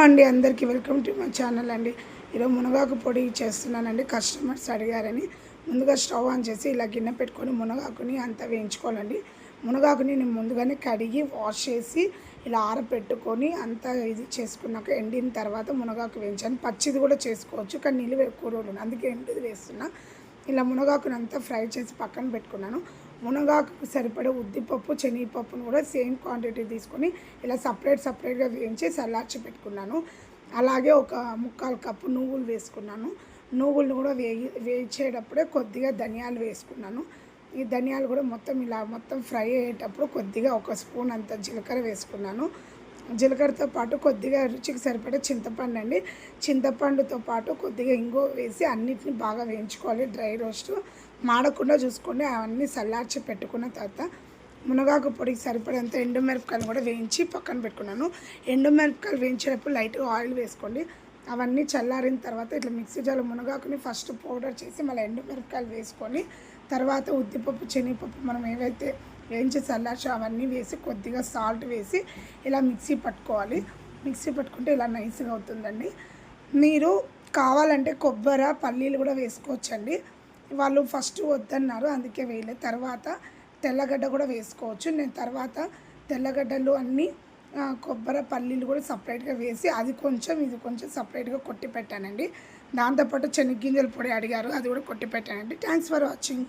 అండి, అందరికీ welcome to my channel అండి. ఈరోజు మునగాకు పొడి చేస్తున్నానండి. కస్టమర్స్ అడిగారని ముందుగా స్టవ్ ఆన్ చేసి ఇలా గిన్నె పెట్టుకొని మునగాకుని అంతా వేయించుకోవాలండి. మునగాకుని నేను ముందుగానే కడిగి వాష్ చేసి ఇలా ఆరబెట్టుకొని అంతా ఇది చేసుకున్నాక ఎండిన తర్వాత మునగాకు వేయించాను. పచ్చిది కూడా చేసుకోవచ్చు, కానీ నిలువ ఎక్కువ రోజులు అందుకే ఎండిది వేస్తున్నా. ఇలా మునగాకుని అంతా ఫ్రై చేసి పక్కన పెట్టుకున్నాను. మునగాకు సరిపడే ఉద్దిపప్పు, శనగపప్పును కూడా సేమ్ క్వాంటిటీ తీసుకొని ఇలా సపరేట్గా వేయించి చల్లార్చి పెట్టుకున్నాను. అలాగే ఒక 3/4 కప్పు నువ్వులు వేసుకున్నాను. నువ్వులను కూడా వేయించేటప్పుడే కొద్దిగా ధనియాలు వేసుకున్నాను. ఈ ధనియాలు కూడా మొత్తం ఫ్రై అయ్యేటప్పుడు కొద్దిగా ఒక స్పూన్ అంత జీలకర్ర వేసుకున్నాను. జీలకర్రతో పాటు కొద్దిగా రుచికి సరిపడే చింతపండు అండి. చింతపండుతో పాటు కొద్దిగా ఇంగువ వేసి అన్నిటిని బాగా వేయించుకోవాలి. డ్రై రోస్ట్ మాడకుండా చూసుకోండి. అవన్నీ చల్లార్చి పెట్టుకున్న తర్వాత మునగాకు పొడికి సరిపడేంత ఎండుమిరపకాయలు కూడా వేయించి పక్కన పెట్టుకున్నాను. ఎండుమిరపకాయలు వేయించేటప్పుడు లైట్గా ఆయిల్ వేసుకోండి. అవన్నీ చల్లారిన తర్వాత ఇట్లా మిక్సీ జార్లో మునగాకుని ఫస్ట్ పౌడర్ చేసి మళ్ళీ ఎండుమిరపకాయలు వేసుకొని తర్వాత ఉద్దిపప్పు, శనగపప్పు మనం ఏవైతే వేయించి చల్లార్చో అవన్నీ వేసి కొద్దిగా సాల్ట్ వేసి ఇలా మిక్సీ పట్టుకోవాలి. మిక్సీ పట్టుకుంటే ఇలా నైస్గా అవుతుందండి. మీరు కావాలంటే కొబ్బరి, పల్లీలు కూడా వేసుకోవచ్చండి. వాళ్ళు ఫస్ట్ వద్దన్నారు అందుకే వేయలేదు. తర్వాత తెల్లగడ్డ కూడా వేసుకోవచ్చు. నేను తర్వాత తెల్లగడ్డలు అన్నీ కొబ్బరి, పల్లీలు కూడా సపరేట్గా వేసి అది కొంచెం ఇది కొంచెం సపరేట్గా కొట్టి పెట్టానండి. దాంతోపాటు శనగగింజల పొడి అడిగారు, అది కూడా కొట్టి పెట్టానండి. Thanks for watching.